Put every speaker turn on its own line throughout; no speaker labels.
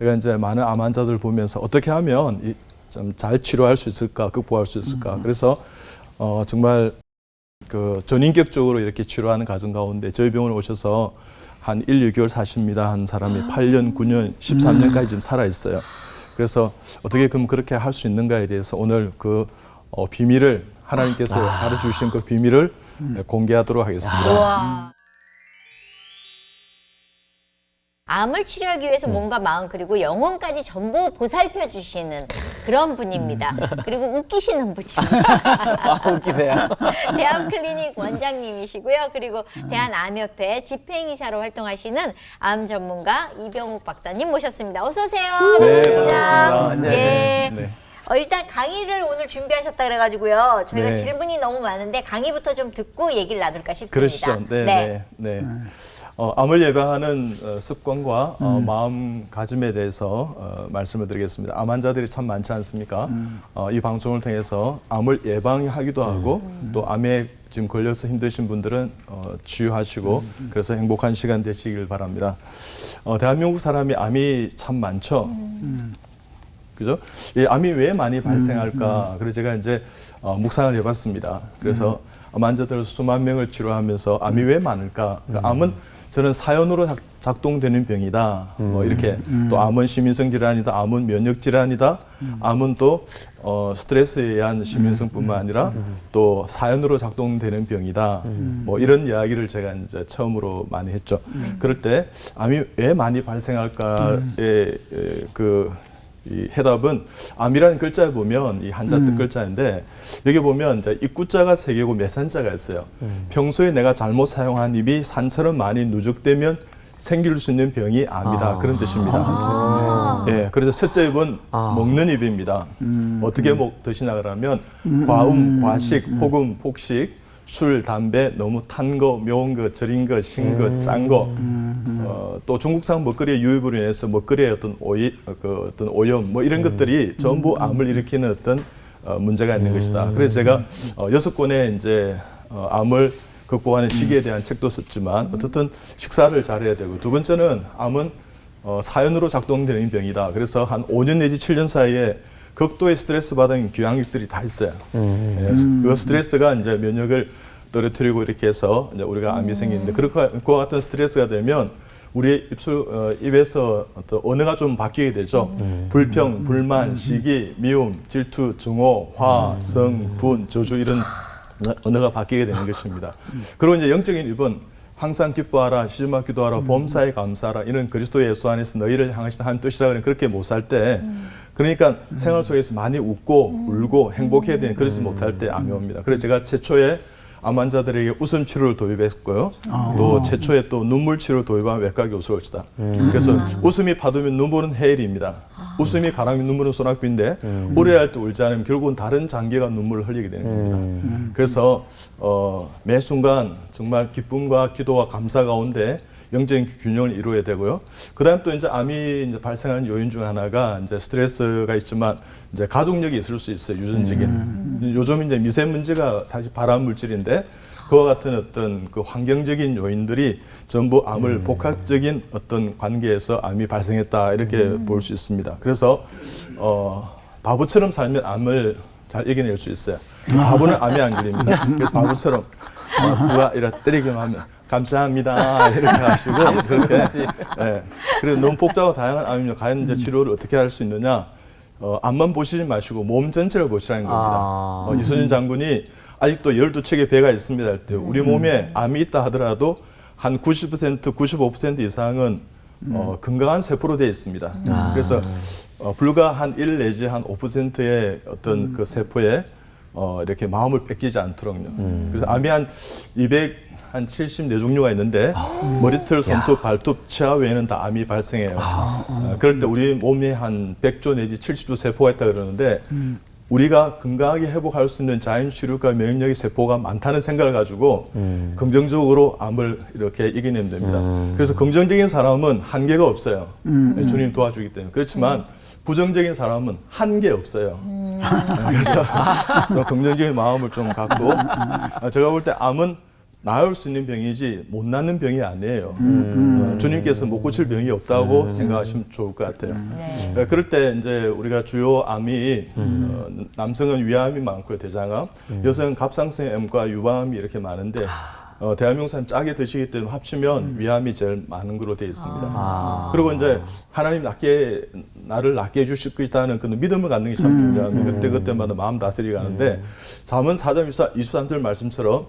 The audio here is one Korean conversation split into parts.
제가 이제 많은 암 환자들 보면서 어떻게 하면 좀 잘 치료할 수 있을까, 극복할 수 있을까. 그래서 정말 그 전인격적으로 이렇게 치료하는 과정 가운데 저희 병원에 오셔서 한 1, 2개월 사십니다 한 사람이 8년, 9년, 13년까지 지금 살아 있어요. 그래서 어떻게 그럼 그렇게 할 수 있는가에 대해서 오늘 그 비밀을 하나님께서 가르쳐 주신 그 비밀을 공개하도록 하겠습니다.
우와. 암을 치료하기 위해서 몸과 마음 그리고 영혼까지 전부 보살펴 주시는 그런 분입니다. 그리고 웃기시는 분입니다.
웃기세요.
대암클리닉 원장님이시고요. 그리고 대한암협회 집행이사로 활동하시는 암 전문가 이병욱 박사님 모셨습니다. 어서 오세요.
네,
반갑습니다.
반갑습니다.
안녕하세요.
예.
네.
일단 강의를 오늘 준비하셨다 그래가지고요. 저희가
네.
질문이 너무 많은데 강의부터 좀 듣고 얘기를 나눌까 싶습니다.
그러시죠. 네. 암을 예방하는 습관과 마음가짐에 대해서 말씀을 드리겠습니다. 암 환자들이 참 많지 않습니까? 이 방송을 통해서 암을 예방하기도 하고 또 암에 지금 걸려서 힘드신 분들은 치유하시고 그래서 행복한 시간 되시길 바랍니다. 대한민국 사람이 암이 참 많죠. 그죠? 이 암이 왜 많이 발생할까? 그래서 제가 이제 묵상을 해봤습니다. 그래서 암 환자들 수만 명을 치료하면서 암이 왜 많을까? 그러니까 암은 저는 사연으로 작동되는 병이다. 뭐 이렇게 또 암은 심인성 질환이다. 암은 면역 질환이다. 암은 또 스트레스에 의한 심인성뿐만 아니라 또 사연으로 작동되는 병이다. 뭐 이런 이야기를 제가 이제 처음으로 많이 했죠. 그럴 때 암이 왜 많이 발생할까의 이 해답은 암이라는 글자에 보면 이 한자 뜻 글자인데 여기 보면 이제 입구자가 3개고 매산자가 있어요. 평소에 내가 잘못 사용한 입이 산처럼 많이 누적되면 생길 수 있는 병이 암이다. 그런 뜻입니다. 예, 그래서 첫째 입은 먹는 입입니다. 어떻게 드시나 그러면 과음, 과식, 폭음, 폭식, 술, 담배, 너무 탄 거, 매운 거, 절인 거, 신 거, 짠 거, 또 중국산 먹거리의 유입으로 인해서 먹거리의 어떤 어떤 오염, 뭐 이런 것들이 전부 암을 일으키는 어떤 문제가 있는 것이다. 그래서 제가 6권의 이제 암을 극복하는 시기에 대한 책도 썼지만 어쨌든 식사를 잘해야 되고 두 번째는 암은 사연으로 작동되는 병이다. 그래서 한 5년 내지 7년 사이에 극도의 스트레스 받은 귀향육들이 다 있어요. 그 스트레스가 이제 면역을 떨어뜨리고 이렇게 해서 이제 우리가 암이 생기는데 그와 같은 스트레스가 되면 우리 입에서 어떤 언어가 좀 바뀌게 되죠. 불평, 불만, 시기, 미움, 질투, 증오, 화, 성, 분, 저주 이런 언어가 바뀌게 되는 것입니다. 그리고 이제 영적인 입은 항상 기뻐하라, 시주마 기도하라, 범사에 감사하라 이런 그리스도의 예수 안에서 너희를 향하시는 뜻이라 그렇게 못 살 때 그러니까 생활 속에서 많이 웃고 울고 행복해야 되는 그러지 못할 때 암이 옵니다. 그래서 제가 최초에 암 환자들에게 웃음 치료를 도입했고요. 또 최초에 또 눈물 치료를 도입한 외과 교수였다. 그래서 웃음이 파도면 눈물은 해일입니다. 웃음이 가랑이면 눈물은 소낙비인데 무례할 때 울지 않으면 결국은 다른 장기가 눈물을 흘리게 되는 겁니다. 그래서 매 순간 정말 기쁨과 기도와 감사 가운데 영적인 균형을 이루어야 되고요. 그다음 또 이제 암이 이제 발생하는 요인 중 하나가 이제 스트레스가 있지만 이제 가족력이 있을 수 있어요. 유전적인. 요즘 이제 미세먼지가 사실 발암 물질인데 그와 같은 어떤 그 환경적인 요인들이 전부 암을 복합적인 어떤 관계에서 암이 발생했다 이렇게 볼 수 있습니다. 그래서 바보처럼 살면 암을 잘 이겨낼 수 있어요. 바보는 암이 안 걸립니다. 그래서 바보처럼 누가 이렇게 때리기만 하면 감사합니다 이렇게 하시고 그렇게 예. 그래서 너무 복잡하고 다양한 암입니다. 과연 이제 치료를 어떻게 할 수 있느냐? 암만 보시지 마시고 몸 전체를 보시라는 겁니다. 이순신 장군이 아직도 12척의 배가 있습니다 할 때 우리 몸에 암이 있다 하더라도 한 90%, 95% 이상은 건강한 세포로 되어 있습니다. 그래서 불과 한 1 내지 한 5%의 어떤 그 세포에 이렇게 마음을 뺏기지 않도록요. 그래서 암이 한 74종류가 있는데 머리털, 손톱, 발톱, 치아 외에는 다 암이 발생해요. 그럴 때 우리 몸에 한 100조 내지 70조 세포가 있다 그러는데 우리가 건강하게 회복할 수 있는 자연치료과免疫力 세포가 많다는 생각을 가지고 긍정적으로 암을 이렇게 이겨내면 됩니다. 그래서 긍정적인 사람은 한계가 없어요. 주님 도와주기 때문에. 그렇지만 부정적인 사람은 한계 없어요. 그래서 좀 긍정적인 마음을 좀 갖고 제가 볼 때 암은 나을 수 있는 병이지 못 낫는 병이 아니에요. 주님께서 못 고칠 병이 없다고 생각하시면 좋을 것 같아요.
네.
그럴 때 이제 우리가 주요 암이 남성은 위암이 많고요, 대장암, 여성은 갑상선암과 유방암이 이렇게 많은데 대한민국은 짜게 드시기 때문에 합치면 위암이 제일 많은 걸로 되어 있습니다. 그리고 이제 하나님 나를 낫게 해주실 것이라는 그 믿음을 갖는 게 참 중요합니다. 그때마다 마음 다스리게 하는데 잠언 4장 23절 말씀처럼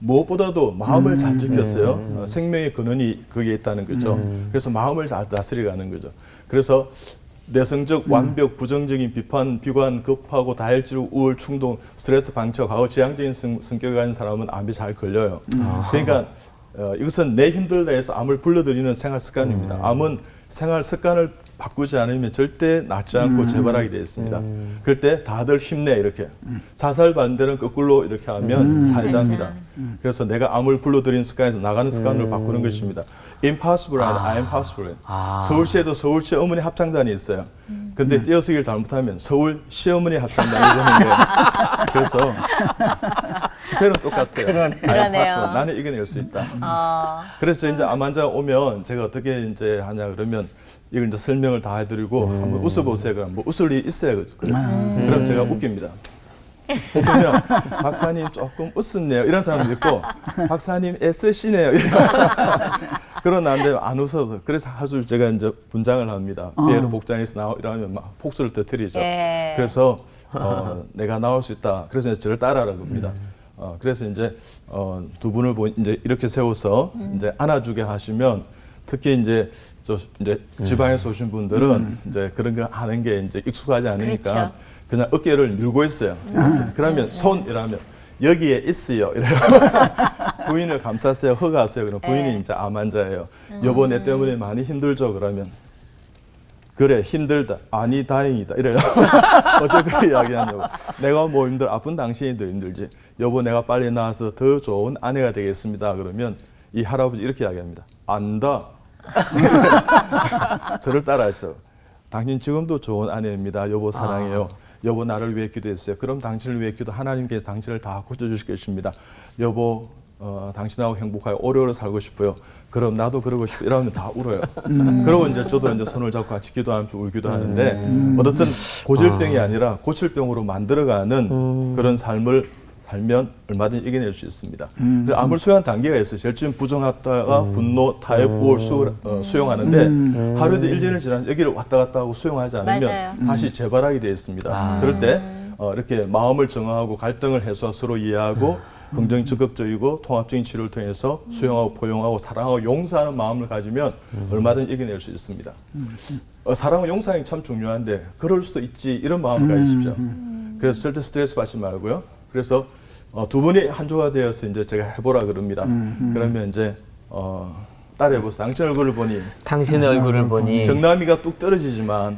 무엇보다도 마음을 잘 지켰어요. 생명의 근원이 거기에 있다는 거죠. 그래서 마음을 잘 다스리게 하는 거죠. 그래서 내성적 완벽, 부정적인 비판, 비관, 급하고 다혈질, 우울, 충동, 스트레스 방처, 과거 지향적인 성격을 가진 사람은 암이 잘 걸려요. 그러니까 이것은 내 힘들다 해서 암을 불러들이는 생활 습관입니다. 암은 생활 습관을 바꾸지 않으면 절대 낫지 않고 재발하게 되어 있습니다. 그럴 때 다들 힘내 이렇게. 자살 반대는 거꾸로 이렇게 하면 살자입니다. 그래서 내가 암을 불러들이는 습관에서 나가는 습관을 바꾸는 것입니다. impossible and I am possible. 서울시에도 서울시 어머니 합창단이 있어요. 근데 띄어쓰기를 잘못하면 서울 시어머니 합창단이 되는 거예요. 그래서 집회는 똑같아요. I am
그러네요.
possible. 나는 이겨낼 수 있다. 그래서 이제 암 환자가 오면 제가 어떻게 이제 하냐 그러면 이걸 이제 설명을 다 해드리고 한번 웃어보세요. 그럼 뭐 웃을 일이 있어요. 그럼 제가 웃깁니다. 그러면 박사님 조금 웃었네요. 이런 사람도 있고 박사님 애쓰시네요. 그러는데 안 웃어서 그래서 아주 제가 이제 분장을 합니다. 피에로 복장에서 이러면 막 폭소를 터뜨리죠.
예.
그래서 내가 나올 수 있다. 그래서 이제 저를 따라라고 합니다. 그래서 이제 두 분을 이제 이렇게 세워서 이제 안아주게 하시면 특히 이제 이제 지방에서 오신 분들은 이제 그런 거 하는 게 이제 익숙하지 않으니까
그렇죠.
그냥 어깨를 밀고 있어요. 그러면 손 이러면 여기에 있어요. 이래요. 부인을 감싸세요. 허가하세요. 그럼 부인이 이제 암 환자예요. 여보 내 때문에 많이 힘들죠. 그러면 그래 힘들다. 아니 다행이다. 이래요. 어떻게 이야기하냐고. 내가 뭐 힘들어. 아픈 당신이 더 힘들지. 여보 내가 빨리 나와서 더 좋은 아내가 되겠습니다. 그러면 이 할아버지 이렇게 이야기합니다. 안다. 저를 따라하시죠. 당신 지금도 좋은 아내입니다. 여보 사랑해요. 여보 나를 위해 기도했어요. 그럼 당신을 위해 기도 하나님께서 당신을 다 고쳐주실 것입니다. 여보 당신하고 행복하게 오래오래 살고 싶어요. 그럼 나도 그러고 싶어. 이러면 다 울어요. 그러고 이제 저도 이제 손을 잡고 같이 기도하면서 울기도 하는데 어떻든 고질병이 아니라 고칠병으로 만들어가는 그런 삶을 살면 얼마든지 이겨낼 수 있습니다. 암을 수용한 단계가 있어요. 제일 처음 부정하다가 분노, 타협, 우울 수용하는데 하루에도 1년을 지나 여기를 왔다 갔다 하고 수용하지 않으면
맞아요.
다시 재발하게 되어 있습니다. 그럴 때 이렇게 마음을 정화하고 갈등을 해소하고 서로 이해하고 긍정 적극적이고 통합적인 치료를 통해서 수용하고 포용하고 사랑하고 용서하는 마음을 가지면 얼마든지 이겨낼 수 있습니다. 사랑과 용서하는 게 참 중요한데 그럴 수도 있지 이런 마음을 가지십시오. 그래서 절대 스트레스 받지 말고요. 그래서 두 분이 한 조가 되어서 이제 제가 해보라 그럽니다. 그러면 이제 따라해보세요. 당신 얼굴을 보니
당신의 얼굴을 보니
정남이가 뚝 떨어지지만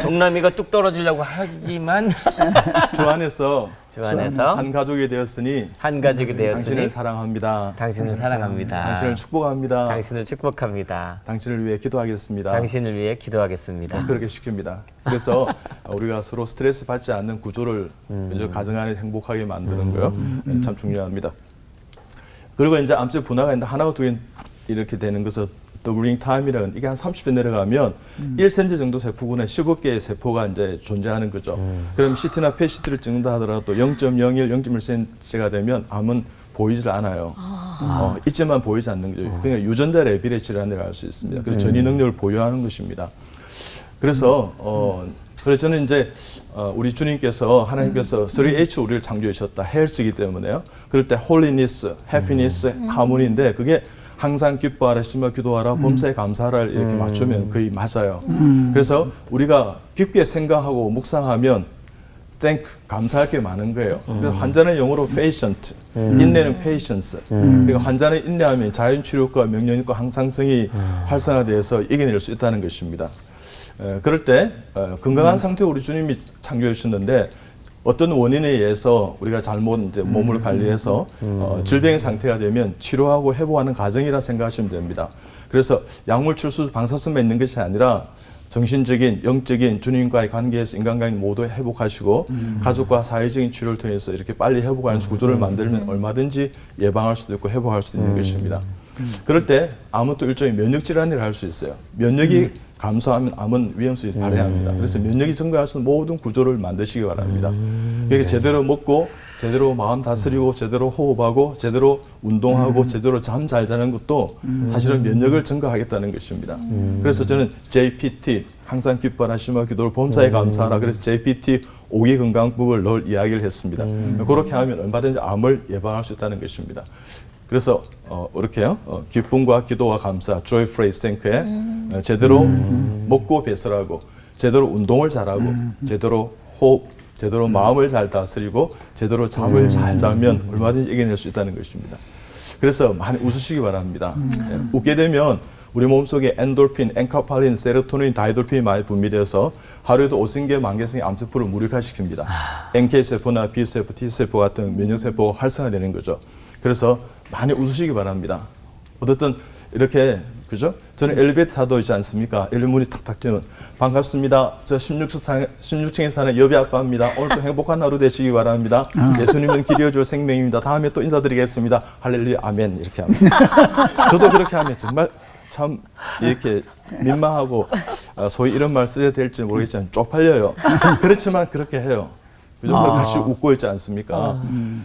정남이가 뚝 떨어지려고 하지만
주 안에서
주 안에서
한 가족이 되었으니
한 가족이 되었으니
당신을 사랑합니다.
당신을 사랑합니다.
당신을 축복합니다.
당신을 축복합니다.
당신을 위해 기도하겠습니다.
당신을 위해 기도하겠습니다.
그렇게 시킵니다. 그래서 우리가 서로 스트레스 받지 않는 구조를 가정 안에 행복하게 만드는 거요. 참 중요합니다. 그리고 이제 암세 분화가 있는데 하나가 두 개 이렇게 되는 것은 더블링 타임이라는 이게 한 30배 내려가면 1cm 정도 세포군에 15개의 세포가 이제 존재하는 거죠. 그럼 CT나 PET를 찍는다 하더라도 0.01, 0.1cm가 되면 암은 보이질 않아요. 있지만 보이지 않는 거죠. 그러니까 유전자 레벨의 질환을 알 수 있습니다. 그래서 전이 능력을 보유하는 것입니다. 그래서 그래서 저는 이제 우리 주님께서 하나님께서 3H 우리를 창조하셨다. 헬스이기 때문에요. 그럴 때 홀리니스, 해피니스, 하모니인데 그게 항상 기뻐하라, 심어 기도하라, 범사에 감사하라 이렇게 맞추면 거의 맞아요. 그래서 우리가 깊게 생각하고 묵상하면 thank, 감사할 게 많은 거예요. 그래서 환자는 영어로 patient, 인내는 patience. 그러니까 환자는 인내하면 자연치료과 명령과 항상성이 활성화되어서 이겨낼 수 있다는 것입니다. 그럴 때 건강한 상태로 우리 주님이 창조해 주셨는데 어떤 원인에 의해서 우리가 잘못 이제 몸을 관리해서 질병의 상태가 되면 치료하고 회복하는 과정이라 생각하시면 됩니다. 그래서 약물 출수 방사선만 있는 것이 아니라 정신적인, 영적인 주님과의 관계에서 인간관계 모두 회복하시고 가족과 사회적인 치료를 통해서 이렇게 빨리 회복하는 구조를 만들면 얼마든지 예방할 수도 있고 회복할 수도 있는 것입니다. 그럴 때 암은 또 일종의 면역 질환이라 할 수 있어요. 면역이 감소하면 암은 위험성이 발생합니다. 그래서 면역이 증가할 수 있는 모든 구조를 만드시기 바랍니다. 그러니까 제대로 먹고 제대로 마음 다스리고 제대로 호흡하고 제대로 운동하고 제대로 잠 잘 자는 것도 사실은 면역을 증가하겠다는 것입니다. 그래서 저는 JPT 항상 기뻐하라 심화 기도를 범사에 감사하라 그래서 JPT 5개 건강법을 늘 이야기를 했습니다. 그렇게 하면 얼마든지 암을 예방할 수 있다는 것입니다. 그래서 이렇게요. 기쁨과 기도와 감사, joy, praise, thank에 제대로 먹고 배설하고 제대로 운동을 잘하고 제대로 호흡, 제대로 마음을 잘 다스리고 제대로 잠을 잘 자면 얼마든지 이겨낼 수 있다는 것입니다. 그래서 많이 웃으시기 바랍니다. 웃게 되면 우리 몸속에 엔돌핀, 엔카팔린, 세로토닌, 다이돌핀이 많이 분비돼서 하루에도 5,000개, 10,000개의 암세포를 무력화시킵니다. NK세포나 B세포, T세포 같은 면역세포가 활성화되는 거죠. 그래서 많이 웃으시기 바랍니다. 어쨌든 이렇게 그죠? 저는 엘리베이터 타도 있지 않습니까? 엘리문이 탁탁 찌면 반갑습니다. 저 16층에 사는 여비 아빠입니다. 오늘도 행복한 하루 되시기 바랍니다. 예수님은 길이어 줄 생명입니다. 다음에 또 인사드리겠습니다. 할렐루야 아멘 이렇게 합니다. 저도 그렇게 하면 정말 참 이렇게 민망하고 소위 이런 말 써야 될지 모르겠지만 쪽팔려요. 그렇지만 그렇게 해요. 그죠? 같이 웃고 있지 않습니까?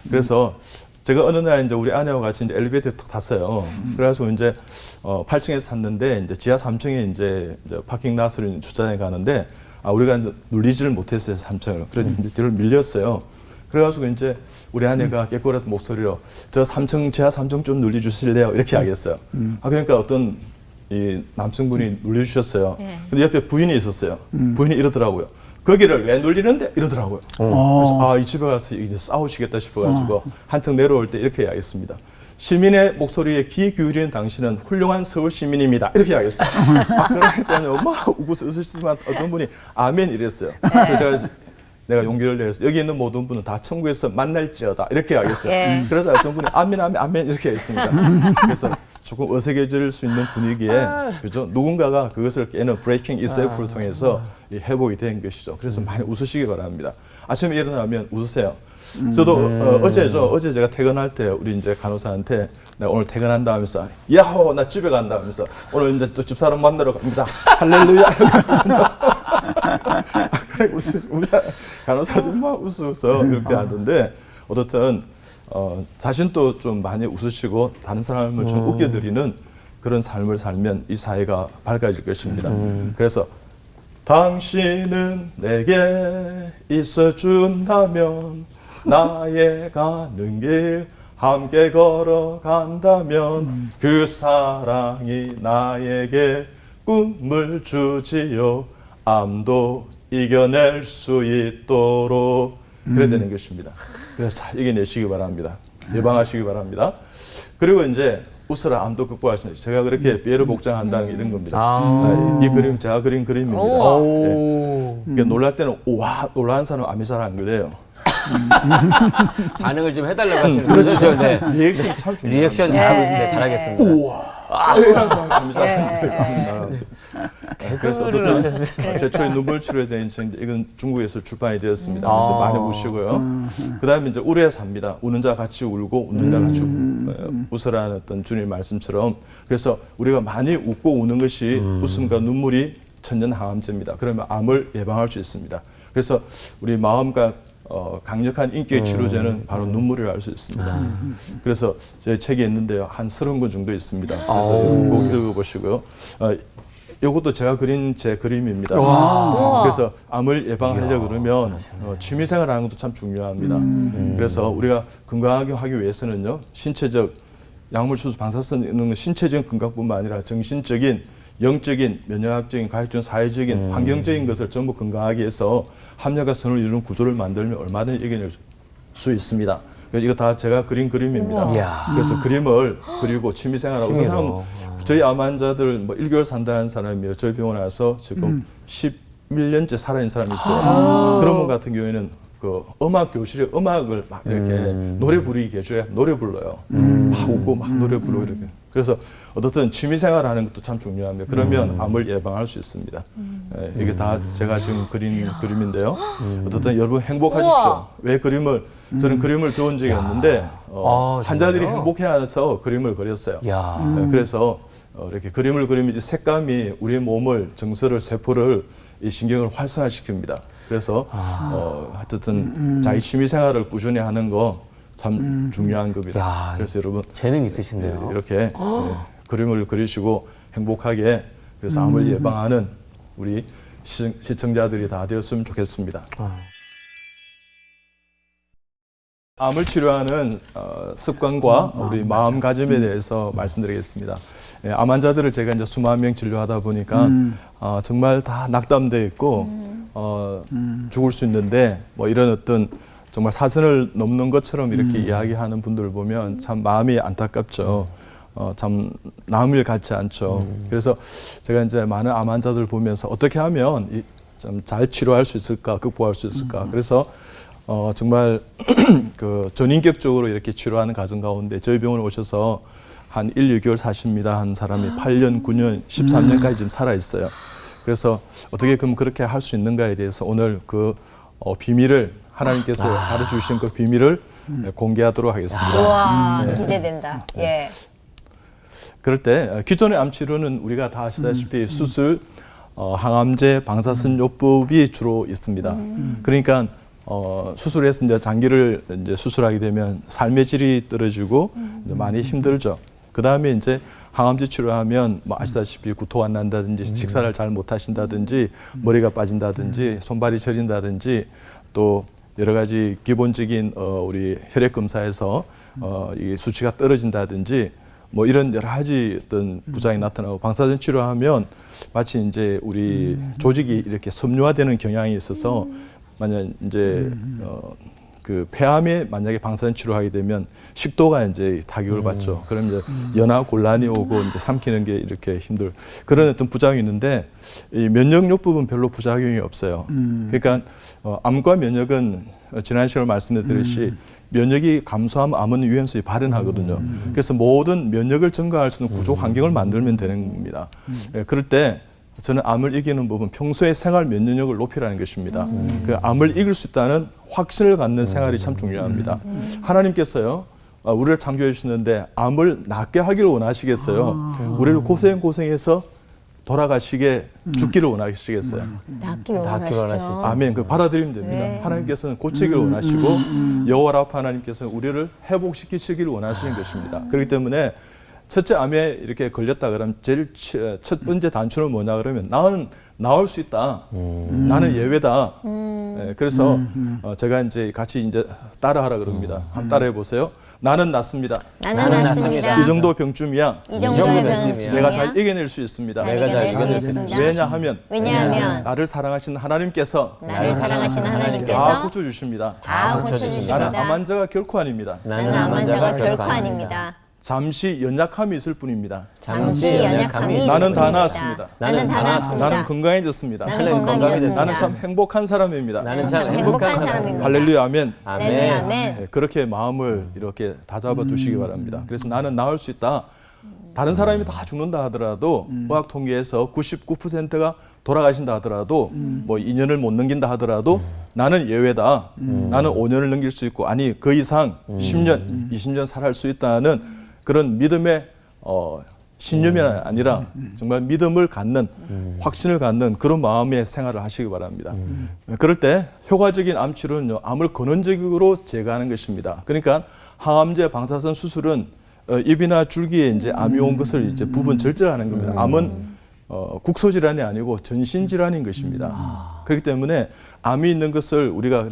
그래서 제가 어느 날 이제 우리 아내와 같이 이제 엘리베이터에 탁 탔어요. 그래서 이제 8층에서 탔는데 이제 지하 3층에 이제 파킹 낫을 주차장에 가는데 우리가 이제 눌리지를 못했어요 3층을. 그래서 이제 뒤를 밀렸어요. 그래가지고 이제 우리 아내가 깨꼬랐던 목소리로 저 3층 지하 3층 좀 눌려주실래요? 이렇게 이야기했어요. 그러니까 어떤 이 남성분이 눌려주셨어요. 근데 옆에 부인이 있었어요. 부인이 이러더라고요. 거기를 왜 눌리는데? 이러더라고요. 그래서 이 집에 가서 이제 싸우시겠다 싶어가지고 한층 내려올 때 이렇게 이야기했습니다. 시민의 목소리에 귀 기울이는 당신은 훌륭한 서울 시민입니다. 이렇게 이야기했어요. 그러니까 막 웃고 쓰시지만 어떤 분이 아멘 이랬어요. 그래서 내가 용기를 내서 여기 있는 모든 분은 다 천국에서 만날지어다 이렇게 이야기했어요. 그래서 어떤 분이 아멘 아멘 아멘 이렇게 했습니다. 그래서 조금 어색해질 수 있는 분위기에 그죠? 누군가가 그것을 깨는 브레이킹 이셀프를 통해서 회복이 된 것이죠. 그래서 많이 웃으시기 바랍니다. 아침에 일어나면 웃으세요. 저도 어제 제가 퇴근할 때 우리 이제 간호사한테 내가 오늘 퇴근한다 하면서 야호 나 집에 간다 하면서 오늘 이제 또 집사람 만나러 갑니다. 할렐루야. 그래 우리 간호사들 막 웃어서 이렇게 하던데 어떻든 자신도 좀 많이 웃으시고 다른 사람을 좀 웃겨드리는 그런 삶을 살면 이 사회가 밝아질 것입니다. 그래서 당신은 내게 있어준다면 나의 가는 길 함께 걸어간다면 그 사랑이 나에게 꿈을 주지요. 암도 이겨낼 수 있도록 그래야 되는 것입니다. 그래서 잘 이겨내시기 바랍니다. 예방하시기 바랍니다. 그리고 이제 웃으라 암도 극복할 수 있는 제가 그렇게 뼈를 복장한다는 게 이런 겁니다. 이 그림 제가 그린 그림입니다. 그러니까 놀랄 때는 우와 놀라는 사람은 암이 잘 안 그래요.
반응을 좀 해달라고 하시는
그렇죠.
거죠? 네.
리액션이 참 중요합니다.
리액션 잘하고 있는데 잘하겠습니다.
우와. 이런 사람 감이 잘 안 그래요. 그래서 어떤 최초의 눈물 치료에 대한 책인데 이건 중국에서 출판이 되었습니다. 그래서 많이 우시고요. 그다음에 이제 울어야 삽니다. 우는 자 같이 울고 웃는 자 같이 웃으라는 어떤 주님의 말씀처럼 그래서 우리가 많이 웃고 우는 것이 웃음과 눈물이 천년항암제입니다. 그러면 암을 예방할 수 있습니다. 그래서 우리 마음과 강력한 인격의 치료제는 바로 눈물이라 할 수 있습니다. 그래서 제 책에 있는데요. 한 30권 정도 있습니다. 그래서 꼭 읽어보시고요. 이것도 제가 그린 제 그림입니다. 그래서 암을 예방하려고 그러면 취미생활 하는 것도 참 중요합니다. 그래서 우리가 건강하게 하기 위해서는요. 신체적 약물 수술 방사 쓰는 신체적인 건강뿐만 아니라 정신적인 영적인, 면역학적인, 가족적인, 사회적인, 환경적인 것을 전부 건강하게 해서 합력과 선을 이루는 구조를 만들면 얼마든지 이겨낼 수 있습니다. 이거 다 제가 그린 그림입니다. 그래서 그림을 그리고 취미생활하고 어떤 사람 저희 암 환자들 뭐 1개월 산다는 사람이요. 저희 병원에 와서 지금 11년째 살아있는 사람이 있어요. 그런 분 같은 경우에는 그 음악 교실에 음악을 막 이렇게 노래 부르기 계셔야 노래 불러요. 막 웃고 막 노래 부르고 이렇게. 그래서 어떻든 취미생활을 하는 것도 참 중요합니다. 그러면 암을 예방할 수 있습니다. 예, 이게 다 제가 지금 그린 그림인데요. 어떻든 여러분 행복하십시오.
우와.
왜 그림을 저는 그림을 배운 적이 없는데 환자들이
정말요?
행복해해서 그림을 그렸어요.
야.
그래서 이렇게 그림을 그리면 이 색감이 우리의 몸을, 정서를, 세포를, 이 신경을 활성화시킵니다. 그래서 어쨌든 자기 취미생활을 꾸준히 하는 거 참 중요한 겁니다.
야,
그래서 여러분
재능 있으신데요.
이렇게 그림을 그리시고 행복하게 그래서 암을 예방하는 우리 시청자들이 다 되었으면 좋겠습니다. 암을 치료하는 습관과 우리 마음가짐에 대해서 말씀드리겠습니다. 예, 암 환자들을 제가 이제 수만 명 진료하다 보니까 정말 다 낙담돼 있고 죽을 수 있는데 뭐 이런 어떤 정말 사선을 넘는 것처럼 이렇게 이야기하는 분들을 보면 참 마음이 안타깝죠. 참 남을 같지 않죠. 그래서 제가 이제 많은 암 환자들 보면서 어떻게 하면 좀 잘 치료할 수 있을까, 극복할 수 있을까. 그래서 정말 그 전인격적으로 이렇게 치료하는 과정 가운데 저희 병원에 오셔서 한 1, 2개월 사십니다 한 사람이 8년, 9년, 13년까지 지금 살아 있어요. 그래서 어떻게 그럼 그렇게 할 수 있는가에 대해서 오늘 그 비밀을 하나님께서 가르쳐 주신 그 비밀을 공개하도록 하겠습니다.
우와, 기대된다. 예.
그럴 때 기존의 암 치료는 우리가 다 아시다시피 수술, 항암제, 방사선요법이 주로 있습니다. 그러니까 수술해서 이제 장기를 이제 수술하게 되면 삶의 질이 떨어지고 이제 많이 힘들죠. 그 다음에 이제 항암제 치료하면 뭐 아시다시피 구토가 안 난다든지 식사를 잘 못 하신다든지 머리가 빠진다든지 손발이 저린다든지 또 여러 가지 기본적인 우리 혈액 검사에서 이 수치가 떨어진다든지 뭐 이런 여러 가지 어떤 부작용이 나타나고 방사선 치료하면 마치 이제 우리 조직이 이렇게 섬유화되는 경향이 있어서 만약 이제 그 폐암에 만약에 방사선 치료하게 되면 식도가 이제 타격을 받죠. 그럼 이제 연화 곤란이 오고 이제 삼키는 게 이렇게 힘들 그런 어떤 부작용이 있는데 이 면역요법은 별로 부작용이 없어요. 그러니까 암과 면역은 지난 시간에 말씀드렸듯이 면역이 감소하면 암은 유연성이 발현하거든요. 그래서 모든 면역을 증가할 수 있는 구조 환경을 만들면 되는 겁니다. 예, 그럴 때 저는 암을 이기는 법은 평소의 생활 면역력을 높이라는 것입니다. 그 암을 이길 수 있다는 확신을 갖는 생활이 참 중요합니다. 하나님께서요, 우리를 창조해 주시는데 암을 낫게 하기를 원하시겠어요? 우리를 고생해서 돌아가시게 죽기를 원하시겠어요?
낫기를
낫기를
원하시죠.
원하시죠.
아멘. 그 받아들이면 됩니다.
네.
하나님께서는 고치기를 원하시고 여호와 라파 하나님께서는 우리를 회복시키시기를 원하시는 것입니다. 그렇기 때문에 첫째 암에 이렇게 걸렸다 그러면 제일 첫 번째 단추는 뭐냐 그러면 나는 나을 수 있다. 나는 예외다. 예, 그래서 제가 이제 같이 이제 따라하라 그럽니다. 한번 따라해 보세요. 나는 낫습니다.
나는 낫습니다.
이 정도 병쯤이야.
이 정도의 병쯤이야.
내가 잘 이겨낼 수 있습니다.
내가 잘
이겨낼 수 있습니다. 왜냐하면
나를 사랑하시는 하나님께서
나를 사랑하시는
다
하나님께서
고쳐주십니다.
다
나는
고쳐주십니다.
암 환자가 결코 아닙니다.
나는 암 환자가 결코 아닙니다.
잠시 연약함이 있을 뿐입니다.
잠시 연약함이 있을
나는 다
뿐입니다.
나았습니다.
나는 다 나았습니다.
나는 건강해졌습니다.
나는 건강해졌습니다.
나는 참 행복한 사람입니다.
나는 참 행복한 사람입니다.
할렐루야 아멘.
아멘.
아멘.
아멘.
네, 그렇게 마음을 이렇게 다잡아 두시기 바랍니다. 그래서 나는 나을 수 있다. 다른 사람이 다 죽는다 하더라도 의학 통계에서 99%가 돌아가신다 하더라도 뭐 2년을 못 넘긴다 하더라도 나는 예외다. 나는 5년을 넘길 수 있고 아니 그 이상 10년, 20년 살아갈 수 있다는 그런 믿음의 신념이 아니라 정말 믿음을 갖는 확신을 갖는 그런 마음의 생활을 하시기 바랍니다. 그럴 때 효과적인 암 치료는요, 암을 근원적으로 제거하는 것입니다. 그러니까 항암제, 방사선 수술은 입이나 줄기에 이제 암이 온 것을 이제 부분 절제하는 겁니다. 암은 국소 질환이 아니고 전신 질환인 것입니다. 그렇기 때문에 암이 있는 것을 우리가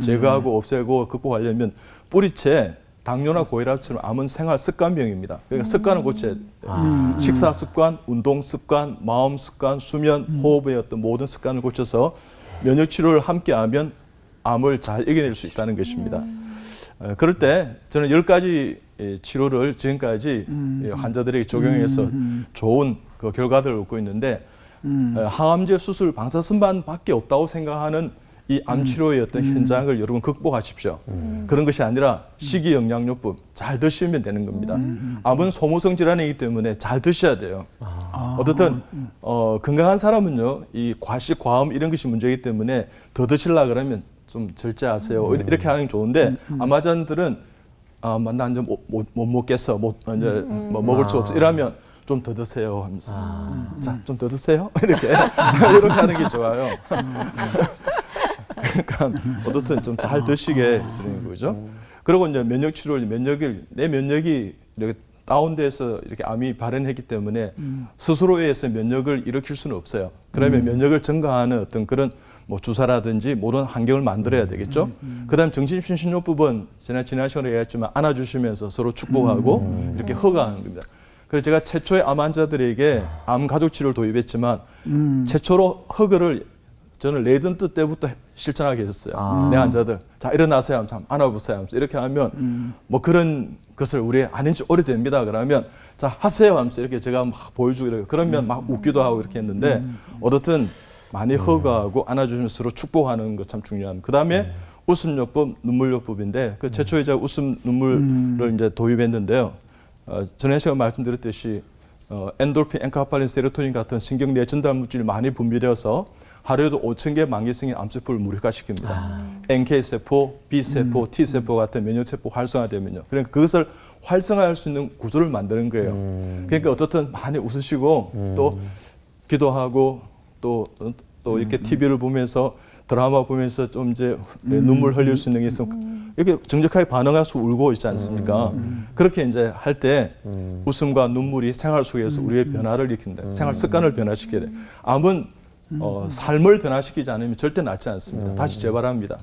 제거하고 없애고 극복하려면 뿌리채 당뇨나 고혈압처럼 암은 생활 습관병입니다. 그러니까 습관을 고쳐야 돼요. 식사 습관, 운동 습관, 마음 습관, 수면, 호흡의 어떤 모든 습관을 고쳐서 면역 치료를 함께하면 암을 잘 이겨낼 수 있다는 것입니다. 그럴 때 저는 10가지 치료를 지금까지 환자들에게 적용해서 좋은 그 결과들을 얻고 있는데 항암제 수술, 방사선반밖에 없다고 생각하는 이 암치료의 어떤 현장을 여러분 극복하십시오. 그런 것이 아니라 식이영양요법 잘 드시면 되는 겁니다. 암은 소모성 질환이기 때문에 잘 드셔야 돼요. 어떻든 건강한 사람은요, 이 과식, 과음 이런 것이 문제이기 때문에 더 드시려 그러면 좀 절제하세요. 이렇게 하는 게 좋은데 암환자들은 난 이제 못 먹겠어, 이제 뭐 먹을 수 없어 이러면 좀 더 드세요 하면서 자, 좀 더 드세요 이렇게 이렇게 하는 게 좋아요. 그러니까 어떻든 좀 잘 드시게 드리는 거죠. 그리고 이제 면역 치료를 내 면역이 이렇게 다운돼서 이렇게 암이 발현했기 때문에 스스로에 의해서 면역을 일으킬 수는 없어요. 그러면 면역을 증가하는 어떤 그런 뭐 주사라든지 모든 환경을 만들어야 되겠죠. 그다음 정신심신요법은 지난 시간에 얘기했지만 안아주시면서 서로 축복하고 이렇게 허가하는 겁니다. 그래서 제가 최초의 암 환자들에게 암 가족 치료를 도입했지만 최초로 허그를 저는 레전드 때부터 실천하게 했었어요. 내 환자들 자 일어나세요 하면서 안아보세요 하면서 이렇게 하면 뭐 그런 것을 우리 안 한지 오래됩니다. 그러면 자 하세요 하면서 이렇게 제가 막 보여주고 이렇게 그러면 막 웃기도 하고 이렇게 했는데 어떻든 많이 허가하고 안아주면서 서로 축복하는 것 참 중요합니다. 그 다음에 웃음요법, 눈물요법인데 그 최초에 제가 웃음 눈물을 이제 도입했는데요. 전에 제가 말씀드렸듯이 엔돌핀, 엔카팔린, 세로토닌 같은 신경 내 전달 물질이 많이 분비되어서 하루에도 5,000개 만기성인 암세포를 무력화시킵니다. NK세포, B세포, T세포 같은 면역세포 활성화되면요. 그러니까 그것을 활성화할 수 있는 구조를 만드는 거예요. 그러니까 어떻든 많이 웃으시고 또 기도하고 또 이렇게 TV를 보면서 드라마 보면서 좀 이제 눈물 흘릴 수 있는 게 있어. 이렇게 정직하게 반응해서 울고 있지 않습니까? 그렇게 이제 할 때 웃음과 눈물이 생활 속에서 우리의 변화를 일으킨다. 생활 습관을 변화시켜야 돼. 암은 삶을 변화시키지 않으면 절대 낫지 않습니다. 다시 재발합니다.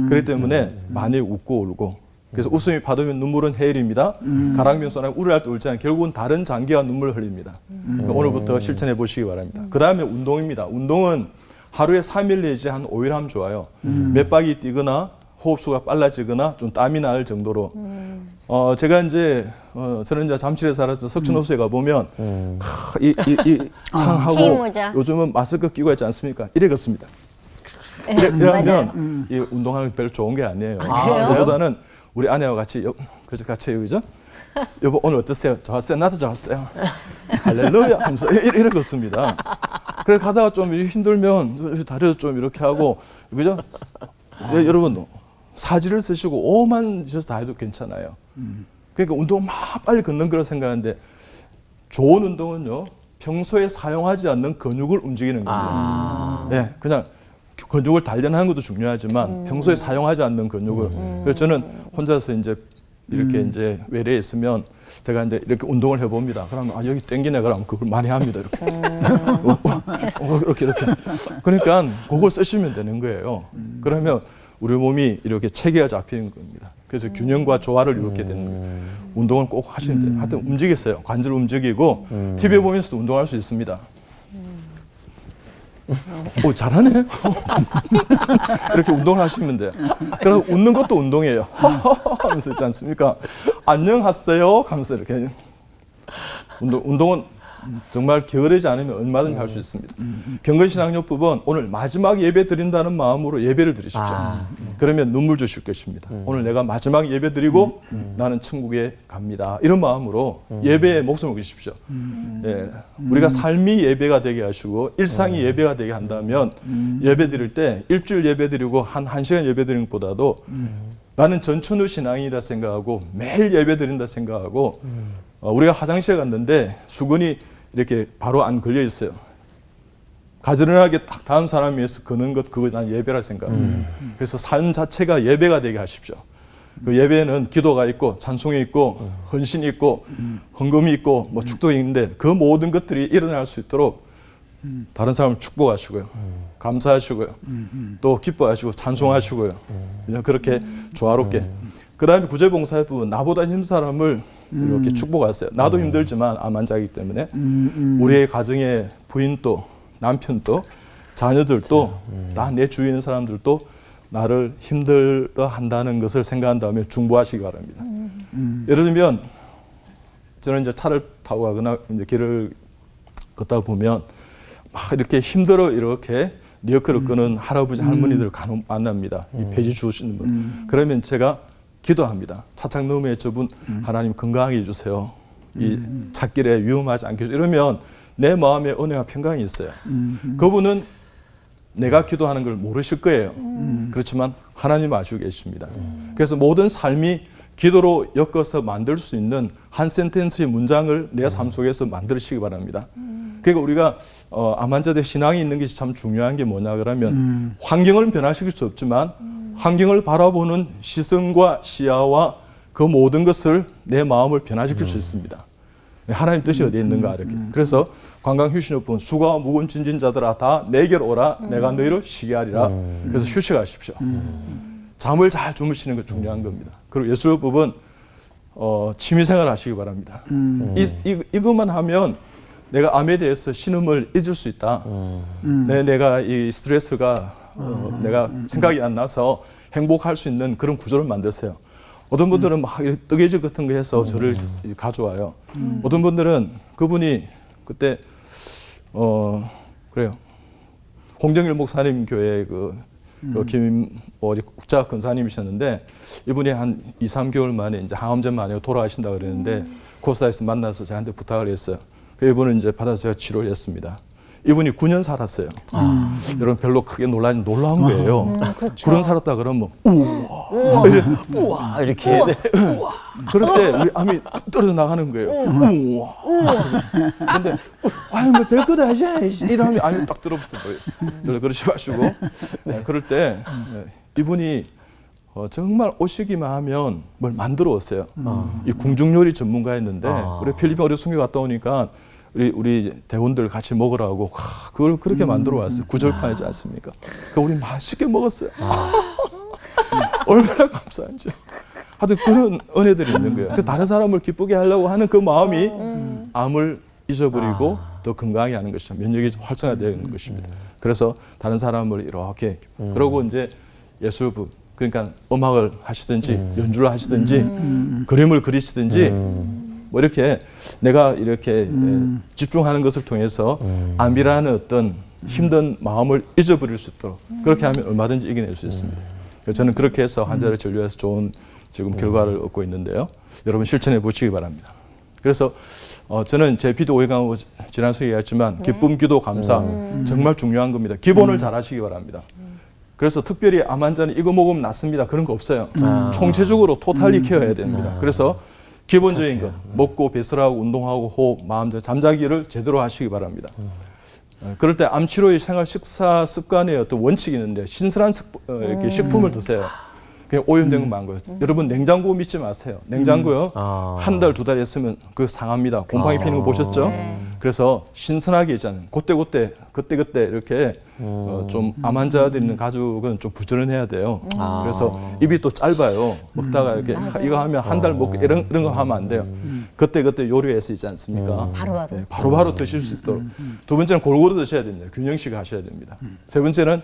그렇기 때문에 많이 웃고 울고. 그래서 웃음이 받으면 눈물은 해일입니다. 가랑비는 쏘나 우려할 때 울지 않아요. 결국은 다른 장기와 눈물을 흘립니다. 그러니까 오늘부터 실천해 보시기 바랍니다. 그 다음에 운동입니다. 운동은 하루에 3일 내지 한 5일 하면 좋아요. 몇 박이 뛰거나 호흡수가 빨라지거나 좀 땀이 날 정도로. 제가 이제 저는 이제 잠실에 살아서 석촌호수에 가 보면 이 창하고
체인모자.
요즘은 마스크 끼고 있지 않습니까? 이래 걷습니다. 이러면 이 운동하는 게 별로 좋은 게 아니에요.
그래요?
그보다는 우리 아내와 같이 그죠 같이 여기죠. 여보 오늘 어떠세요? 좋았어요. 나도 좋았어요. 할렐루야 하면서 이래 걷습니다. 그래 가다가 좀 힘들면 다리도 좀 이렇게 하고 그죠? 여러분 사지를 쓰시고 오만 드셔서 다 해도 괜찮아요. 그러니까 운동 막 빨리 걷는 거라 생각하는데 좋은 운동은요 평소에 사용하지 않는 근육을 움직이는 겁니다. 네, 그냥 근육을 단련하는 것도 중요하지만 평소에 사용하지 않는 근육을. 그래서 저는 혼자서 이제 이렇게 이제 외래에 있으면 제가 이제 이렇게 운동을 해봅니다. 그러면 여기 땡기네 그러면 그걸 많이 합니다. 이렇게 이렇게. 그러니까 그걸 쓰시면 되는 거예요. 그러면 우리 몸이 이렇게 체계가 잡히는 겁니다. 그래서 균형과 조화를 이루게 되는 거예요. 운동을 꼭 하시면 돼요. 하여튼 움직이세요. 관절 움직이고 TV 보면서도 운동할 수 있습니다. 오 잘하네. 이렇게 운동을 하시면 돼요. 그래서 웃는 것도 운동이에요. 하면서 있지 않습니까? 안녕하세요 하면서 이렇게 운동은 정말 게으르지 않으면 얼마든지 할 수 있습니다. 경건신앙요법은 오늘 마지막 예배 드린다는 마음으로 예배를 드리십시오. 그러면 눈물 주실 것입니다. 오늘 내가 마지막 예배 드리고 나는 천국에 갑니다. 이런 마음으로 예배에 목숨을 거십시오. 예, 우리가 삶이 예배가 되게 하시고 일상이 예배가 되게 한다면 예배 드릴 때 일주일 예배 드리고 한 시간 예배 드리는 것보다도 나는 전천후 신앙이라 생각하고 매일 예배 드린다 생각하고 우리가 화장실에 갔는데 수건이 이렇게 바로 안 걸려 있어요. 가지런하게 딱 다음 사람 위해서 거는 것 그거 난 예배라 생각합니다. 그래서 삶 자체가 예배가 되게 하십시오. 그 예배는 기도가 있고 찬송이 있고 헌신이 있고 헌금이 있고 뭐 축도가 있는데 그 모든 것들이 일어날 수 있도록 다른 사람을 축복하시고요. 감사하시고요. 또 기뻐하시고 찬송하시고요. 그냥 그렇게 조화롭게. 그 다음에 구제봉사의 부분 나보다 힘든 사람을 이렇게 축복하세요. 나도 힘들지만 암 환자이기 때문에 우리의 가정의 부인도 남편도 자녀들도 다 내 주위에 있는 사람들도 나를 힘들어 한다는 것을 생각한다면 중보하시기 바랍니다. 예를 들면 저는 이제 차를 타고 가거나 이제 길을 걷다 보면 막 이렇게 힘들어 이렇게 리어크를 끄는 할아버지 할머니들 간혹 만납니다. 이 폐지 주시는 분. 그러면 제가 기도합니다. 차창 너머에 저분 하나님 건강하게 해주세요. 이 찻길에 위험하지 않게 해주세요. 이러면 내 마음에 은혜와 평강이 있어요. 그분은 내가 기도하는 걸 모르실 거예요. 그렇지만 하나님 아시고 계십니다. 그래서 모든 삶이 기도로 엮어서 만들 수 있는 한 센텐스의 문장을 내 삶 속에서 만드시기 바랍니다. 그러니까 우리가 암 환자들 신앙이 있는 것이 참 중요한 게 뭐냐 그러면 환경을 변화시킬 수 없지만 환경을 바라보는 시선과 시야와 그 모든 것을 내 마음을 변화시킬 수 있습니다. 하나님 뜻이 어디에 있는가 이렇게. 그래서 관광휴식요법은 수고와 무거운 짐진 자들아 다 내게로 오라 내가 너희를 쉬게 하리라. 그래서 휴식하십시오. 잠을 잘 주무시는 게 중요한 겁니다. 그리고 예술요법은 취미생활 하시기 바랍니다. 이것만 하면 내가 암에 대해서 신음을 잊을 수 있다. 내가 이 스트레스가 내가 생각이 안 나서 행복할 수 있는 그런 구조를 만드세요. 어떤 분들은 막 뜨개질 같은 거 해서 저를 가져와요. 어떤 분들은 그분이 그때 그래요. 홍정일 목사님 교회 국자 근사님이셨는데 이분이 한 2, 3개월 만에 이제 항암제 만에 돌아가신다 그랬는데 코스타에서 만나서 저한테 부탁을 했어요. 그 이분을 이제 받아서 제가 치료를 했습니다. 이분이 9년 살았어요. 여러분 별로 크게 놀라운 거예요.
그렇죠.
9년 살았다 그러면
우와 이렇게.
그럴 때 우리 암이 떨어져 나가는 거예요. 우와. 근데 아유 뭐 별거도 하지 이러면 암이 딱 들어붙은 거예요. 저를 그러지 마시고 그럴 때 이분이 정말 오시기만 하면 뭘 만들어 왔어요. 이 궁중요리 전문가였는데 우리 필리핀 어려 순교 갔다 오니까 우리 대원들 같이 먹으라고 그걸 그렇게 만들어 왔어요. 구절판이지 않습니까? 그러니까 우리 맛있게 먹었어요. 얼마나 감사한지. 하여튼 그런 은혜들이 있는 거예요. 다른 사람을 기쁘게 하려고 하는 그 마음이 암을 잊어버리고 더 건강하게 하는 것이죠. 면역이 활성화되어 있는 것입니다. 그래서 다른 사람을 이렇게 그러고 이제 예술부 그러니까 음악을 하시든지 연주를 하시든지 그림을 그리시든지 뭐 이렇게 내가 이렇게 집중하는 것을 통해서 암이라는 어떤 힘든 마음을 잊어버릴 수 있도록 그렇게 하면 얼마든지 이겨낼 수 있습니다. 그래서 저는 그렇게 해서 환자를 진료해서 좋은 지금 결과를 얻고 있는데요. 여러분 실천해 보시기 바랍니다. 그래서 저는 제 비도 5회강 지난주에 얘기했지만 기쁨, 기도, 감사 정말 중요한 겁니다. 기본을 잘 하시기 바랍니다. 그래서 특별히 암 환자는 이거 먹으면 낫습니다. 그런 거 없어요. 총체적으로 토탈리 케어해야 됩니다. 그래서 기본적인 것, 먹고 배설하고 운동하고 호흡, 마음, 잠자기를 제대로 하시기 바랍니다. 그럴 때 암치료의 생활 식사 습관의 어떤 원칙이 있는데 신선한 이렇게 식품을 드세요. 그냥 오염된 거 많은 거예요. 여러분 냉장고 믿지 마세요. 냉장고요. 한 달, 두 달 했으면 그거 상합니다. 곰팡이 피는 거 보셨죠? 그래서 신선하게 있잖아요. 그때 이렇게 좀 암 환자들 있는 가족은 좀 부지런해야 돼요. 그래서 입이 또 짧아요. 먹다가 이렇게 이거 하면 한 달 먹고 이런 거 하면 안 돼요. 그때 요리해서 있지 않습니까?
바로바로.
네, 바로바로 드실 수 있도록. 두 번째는 골고루 드셔야 됩니다. 균형식 하셔야 됩니다. 세 번째는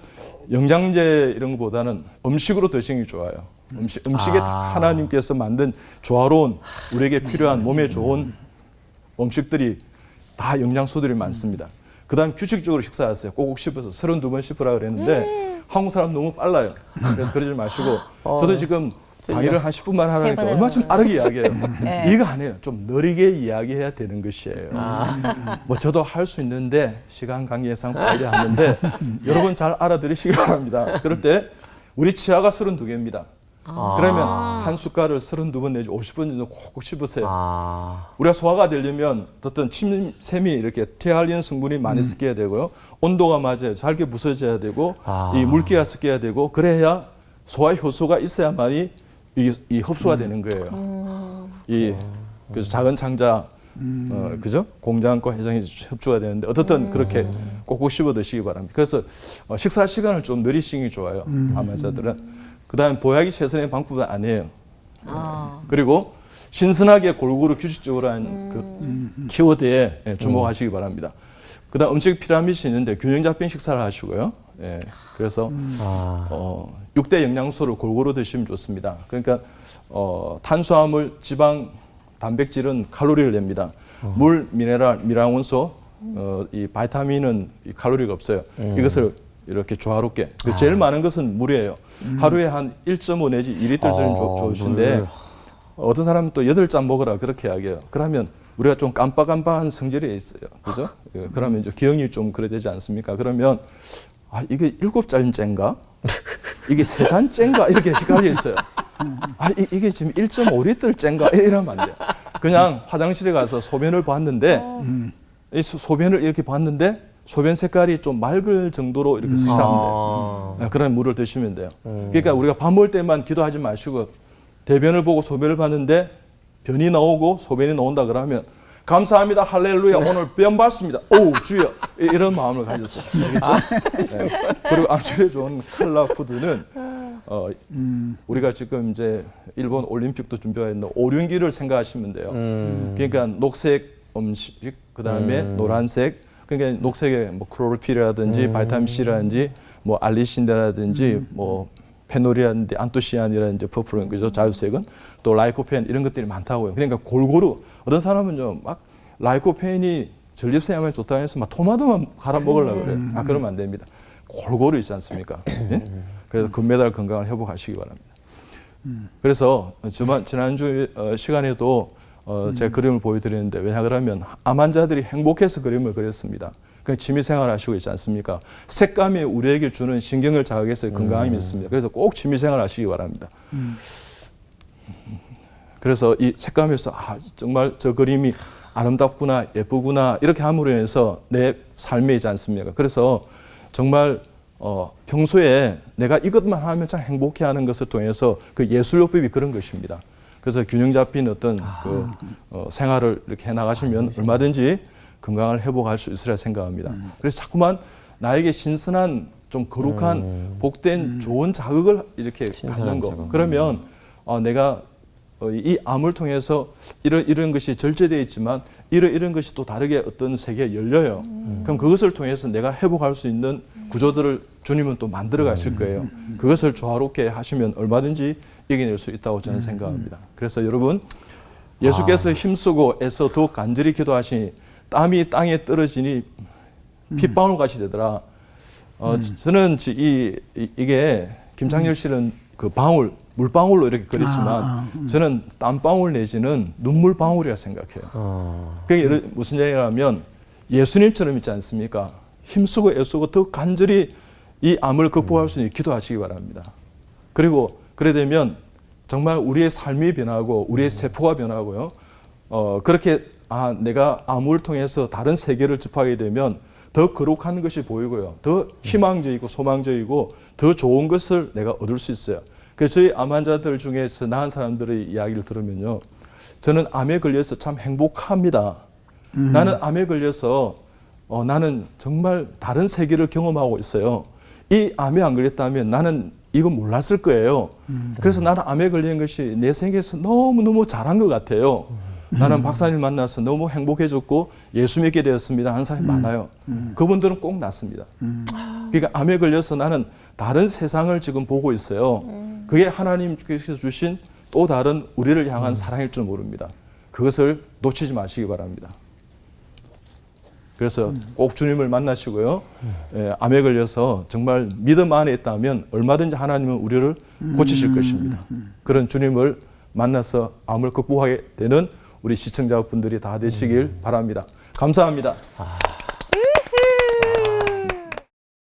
영양제 이런 것보다는 음식으로 드시는 게 좋아요. 음식에 하나님께서 만든 조화로운 우리에게 필요한 몸에 좋은 음식들이 다 영양소들이 많습니다. 그 다음 규칙적으로 식사하세요. 꼭꼭 씹어서 32번 씹으라 그랬는데 한국 사람 너무 빨라요. 그래서 그러지 마시고 저도 지금 강의를 한 10분만 하라니까 얼마나 좀 빠르게 이야기해요. 이거 안 해요. 좀 느리게 이야기해야 되는 것이에요. 뭐 저도 할 수 있는데 시간 관계상 빨리 하는데 여러분 잘 알아들으시기 바랍니다. 그럴 때 우리 치아가 32개입니다. 그러면 한 숟갈을 32번 내지 50번 정도 콕콕 씹으세요. 우리가 소화가 되려면 어떤 침샘이 이렇게 티알린 성분이 많이 섞여야 되고요. 온도가 맞아요. 잘게 부서져야 되고 이 물기가 섞여야 되고 그래야 소화 효소가 있어야만이 이 흡수가 되는 거예요. 그래서 작은 창자 그죠? 공장과 해장이 협조가 되는데 어떻든 그렇게 꼭꼭 씹어 드시기 바랍니다. 그래서 식사 시간을 좀 느리시는 게 좋아요. 암 환자들은. 그다음에 보약이 최선의 방법은 아니에요. 그리고 신선하게 골고루 규칙적으로 한 그 키워드에 주목하시기 바랍니다. 그다음 음식 피라미드이 있는데 균형 잡힌 식사를 하시고요. 예, 그래서 6대 영양소를 골고루 드시면 좋습니다. 그러니까 탄수화물, 지방, 단백질은 칼로리를 냅니다. 물, 미네랄, 미량원소, 이 바이타민은 이 칼로리가 없어요. 이것을 이렇게 조화롭게. 제일 많은 것은 물이에요. 하루에 한 1.5 내지 2리터 정도 좋으신데
물.
어떤 사람은 또 8잔 먹으라 그렇게 이야기해요. 그러면 우리가 좀 깜빡깜빡한 성질이 있어요. 그죠? 그러면 이제 기억이 좀 그래 되지 않습니까? 그러면 이게 7잔째인가? 이게 3잔째인가? 이렇게 헷갈려 있어요. 이게 지금 1.5리터째인가? 이러면 안 돼요. 그냥 화장실에 가서 소변을 봤는데 이 소변을 이렇게 봤는데 소변 색깔이 좀 맑을 정도로 이렇게 쓰시면 돼요. 그런 물을 드시면 돼요. 그러니까 우리가 밥 먹을 때만 기도하지 마시고 대변을 보고 소변을 봤는데 변이 나오고 소변이 나온다 그러면 감사합니다. 할렐루야. 오늘 변 봤습니다. 오 주여. 이런 마음을 가졌어요. 알겠죠? 네. 그리고 암초에 좋은 칼라푸드는 우리가 지금 이제 일본 올림픽도 준비가 있는 오륜기를 생각하시면 돼요. 그러니까 녹색 음식, 그다음에 노란색, 그러니까 녹색에 뭐 크로로필이라든지 바이타민 C라든지 뭐 알리신데라든지 뭐 페놀이라든지 안토시안이라든지 퍼플은 그죠, 자주색은 또 라이코펜 이런 것들이 많다고요. 그러니까 골고루 어떤 사람은 좀 막 라이코펜이 전립선에 좋다고 해서 막 토마토만 갈아 먹으려고 그래요. 그러면 안 됩니다. 골고루 있지 않습니까? 예? 그래서 금메달 건강을 회복하시기 바랍니다. 그래서 지난주 시간에도 제가 그림을 보여드렸는데 왜냐 그러면 암 환자들이 행복해서 그림을 그렸습니다. 그냥 취미생활 하시고 있지 않습니까? 색감이 우리에게 주는 신경을 자극해서 건강함이 있습니다. 그래서 꼭 취미생활 하시기 바랍니다. 그래서 이 색감에서 정말 저 그림이 아름답구나 예쁘구나 이렇게 함으로 인해서 내 삶이 있지 않습니까? 그래서 정말 평소에 내가 이것만 하면 참 행복해하는 것을 통해서 그 예술요법이 그런 것입니다. 그래서 균형 잡힌 어떤 생활을 이렇게 해나가시면 얼마든지 건강을 회복할 수 있으리라 생각합니다. 그래서 자꾸만 나에게 신선한 좀 거룩한 복된 좋은 자극을 이렇게 받는 거.
자극.
그러면 내가 이 암을 통해서 이런 것이 절제되어 있지만 이런 것이 또 다르게 어떤 세계에 열려요. 그럼 그것을 통해서 내가 회복할 수 있는 구조들을 주님은 또 만들어 가실 거예요. 그것을 조화롭게 하시면 얼마든지 이겨낼 수 있다고 저는 생각합니다. 그래서 여러분 예수께서 힘쓰고 애써 더욱 간절히 기도하시니 땀이 땅에 떨어지니 핏방울 같이 되더라. 저는 이게 김창렬 씨는 그 방울 물방울로 이렇게 그렸지만 저는 땀방울 내지는 눈물방울이라 생각해요. 그게 무슨 얘기냐면 예수님처럼 있지 않습니까? 힘쓰고 애쓰고 더 간절히 이 암을 극복할 수 있는 기도하시기 바랍니다. 그리고 그래 되면 정말 우리의 삶이 변하고 우리의 세포가 변하고요. 그렇게 내가 암을 통해서 다른 세계를 접하게 되면 더 거룩한 것이 보이고요. 더 희망적이고 소망적이고 더 좋은 것을 내가 얻을 수 있어요. 그래서 저희 암 환자들 중에서 나은 사람들의 이야기를 들으면요. 저는 암에 걸려서 참 행복합니다. 나는 암에 걸려서 나는 정말 다른 세계를 경험하고 있어요. 이 암에 안 걸렸다면 나는 이건 몰랐을 거예요. 그래서 나는 암에 걸린 것이 내 생에서 너무너무 잘한 것 같아요. 나는 박사님 만나서 너무 행복해졌고 예수 믿게 되었습니다 하는 사람이 많아요. 그분들은 꼭 낫습니다. 그러니까 암에 걸려서 나는 다른 세상을 지금 보고 있어요. 그게 하나님께서 주신 또 다른 우리를 향한 사랑일 줄 모릅니다. 그것을 놓치지 마시기 바랍니다. 그래서 꼭 주님을 만나시고요. 암에 걸려서 정말 믿음 안에 있다면 얼마든지 하나님은 우리를 고치실 것입니다. 그런 주님을 만나서 암을 극복하게 되는 우리 시청자분들이 다 되시길 바랍니다. 감사합니다.